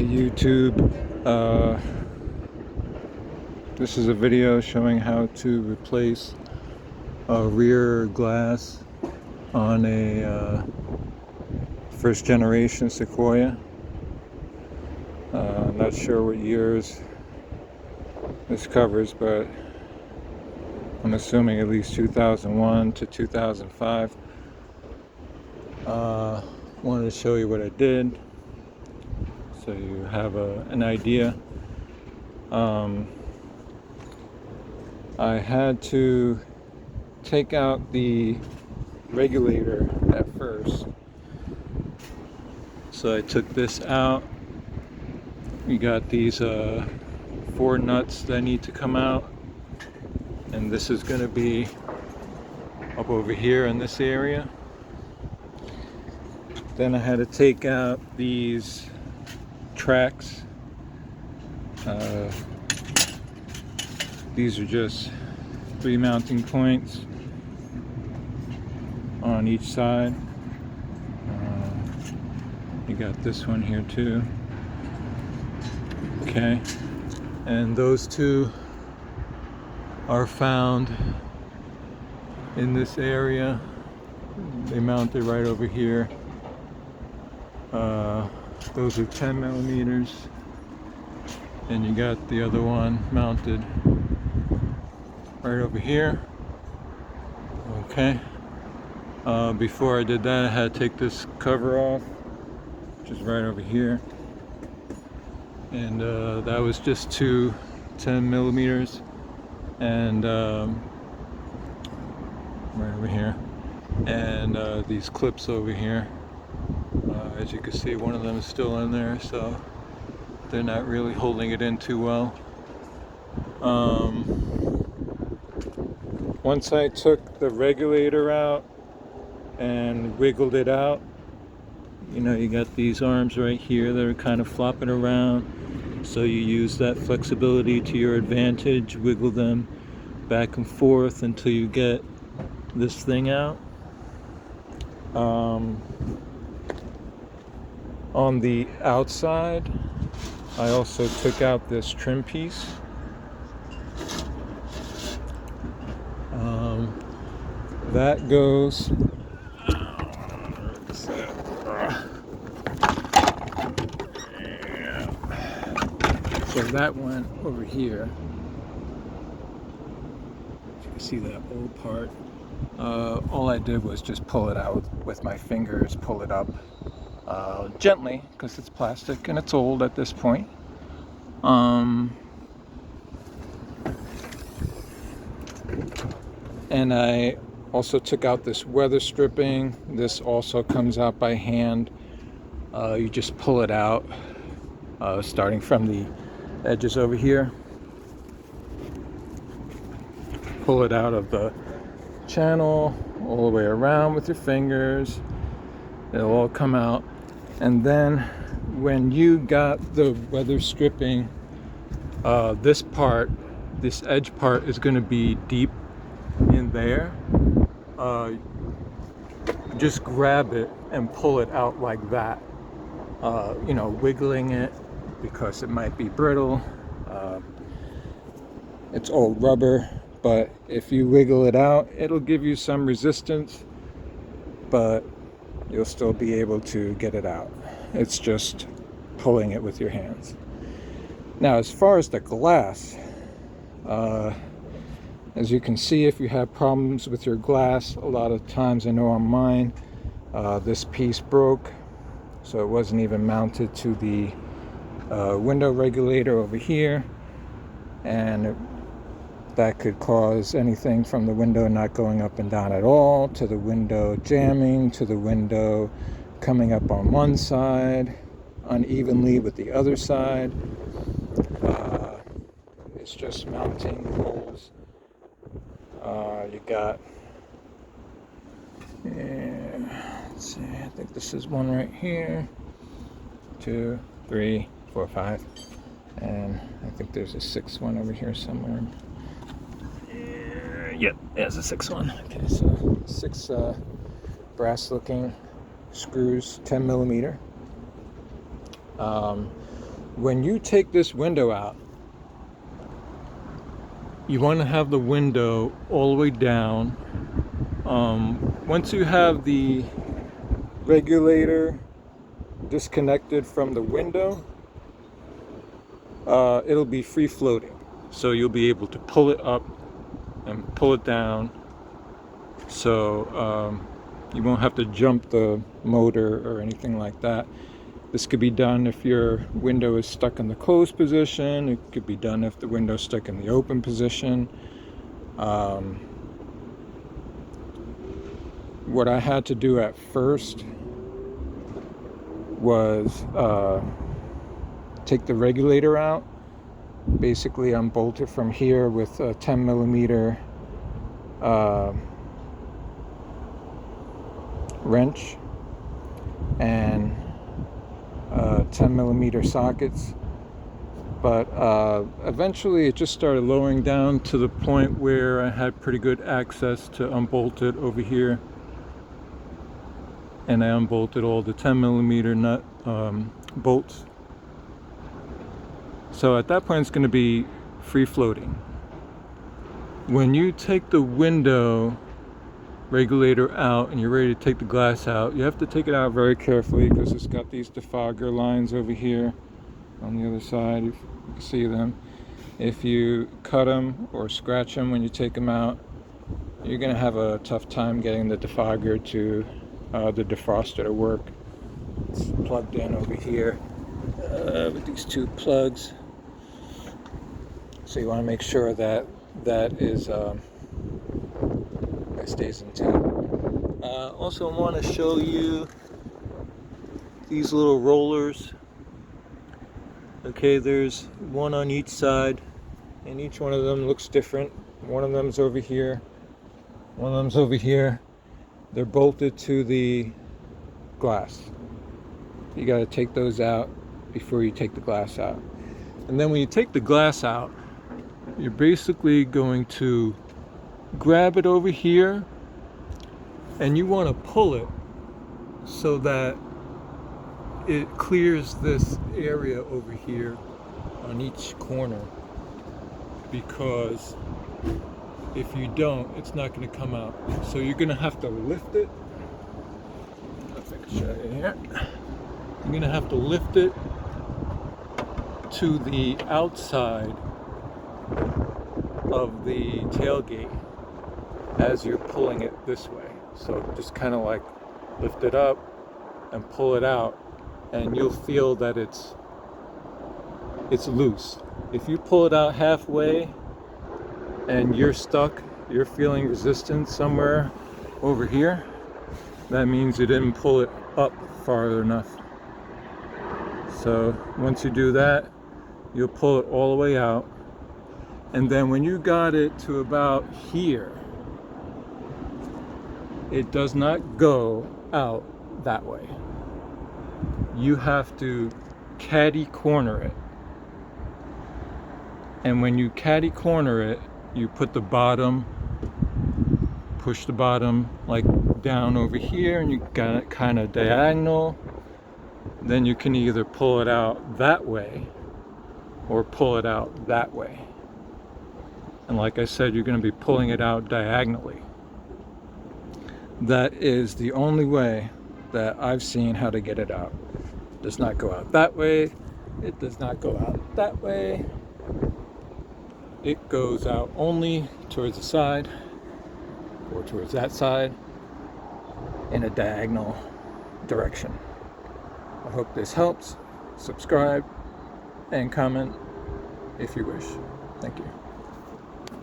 YouTube. This is a video showing how to replace a rear glass on a first generation Sequoia. I'm not sure what years this covers, but I'm assuming at least 2001 to 2005. Wanted to show you what I did so you have an idea. I had to take out the regulator at first, so I took this out. We got these 4 nuts that need to come out, and this is going to be up over here in this area. Then I had to take out these tracks. These are just 3 mounting points on each side. You got this one here too. Okay, and those 2 are found in this area. They mounted right over here. Those are 10 millimeters, and you got the other one mounted right over here. Okay. Before I did that, I had to take this cover off, which is right over here, and that was just 2 10 millimeters, and right over here, and these clips over here. As you can see, one of them is still in there, so they're not really holding it in too well. Once I took the regulator out and wiggled it out, you know, you got these arms right here that are kind of flopping around, so you use that flexibility to your advantage, wiggle them back and forth until you get this thing out. On the outside, I also took out this trim piece. That goes, so that went over here. You can see that old part. All I did was just pull it out with my fingers, pull it up gently, because it's plastic and it's old at this point. And I also took out this weather stripping. This also comes out by hand. You just pull it out, starting from the edges over here. Pull it out of the channel all the way around with your fingers. It'll all come out. And then when you got the weather stripping, this part, this edge part, is going to be deep in there. Just grab it and pull it out like that, you know, wiggling it because it might be brittle. It's old rubber, but if you wiggle it out, it'll give you some resistance, but you'll still be able to get it out. It's just pulling it with your hands. Now, as far as the glass, as you can see, if you have problems with your glass, a lot of times, I know on mine, this piece broke, so it wasn't even mounted to the window regulator over here, and that could cause anything from the window not going up and down at all, to the window jamming, to the window coming up on one side unevenly with the other side. It's just mounting holes. You got, let's see, I think this is one right here, 2, 3, 4, 5, and I think there's a 6th one over here somewhere. Yep, there's a 6th one. Okay, so 6 brass looking screws, 10 millimeter. When you take this window out, you want to have the window all the way down. Once you have the regulator disconnected from the window, it'll be free floating. So you'll be able to pull it up and pull it down. So you won't have to jump the motor or anything like that. This could be done if your window is stuck in the closed position. It could be done if the window is stuck in the open position. What I had to do at first was take the regulator out, basically unbolt it from here with a 10 millimeter wrench and 10 millimeter sockets, but eventually it just started lowering down to the point where I had pretty good access to unbolt it over here, and I unbolted all the 10 millimeter nut bolts. So at that point it's going to be free floating. When you take the window regulator out and you're ready to take the glass out, you have to take it out very carefully because it's got these defogger lines over here on the other side. You can see them. If you cut them or scratch them when you take them out, you're going to have a tough time getting the defogger to the defroster to work. It's plugged in over here with these two plugs. So you want to make sure that that is that stays in tune. Also want to show you these little rollers. Okay, there's one on each side, and each one of them looks different. One of them's over here, one of them's over here. They're bolted to the glass. You got to take those out before you take the glass out. And then when you take the glass out, you're basically going to grab it over here, and you want to pull it so that it clears this area over here on each corner, because if you don't, it's not going to come out. So you're going to have to lift it. If I can show you here. You're going to have to lift it to the outside of the tailgate as you're pulling it this way. So just kind of like lift it up and pull it out, and you'll feel that it's loose. If you pull it out halfway and you're stuck, you're feeling resistance somewhere over here, that means you didn't pull it up far enough. So once you do that, you'll pull it all the way out, and then when you got it to about here, it does not go out that way. You have to caddy corner it, and when you caddy corner it, you put the bottom, push the bottom like down over here, and you got it kind of diagonal. Then you can either pull it out that way or pull it out that way. And like I said, you're going to be pulling it out diagonally. That is the only way that I've seen how to get it out. It does not go out that way. It does not go out that way. It goes out only towards the side or towards that side in a diagonal direction. I hope this helps. Subscribe and comment if you wish. Thank you.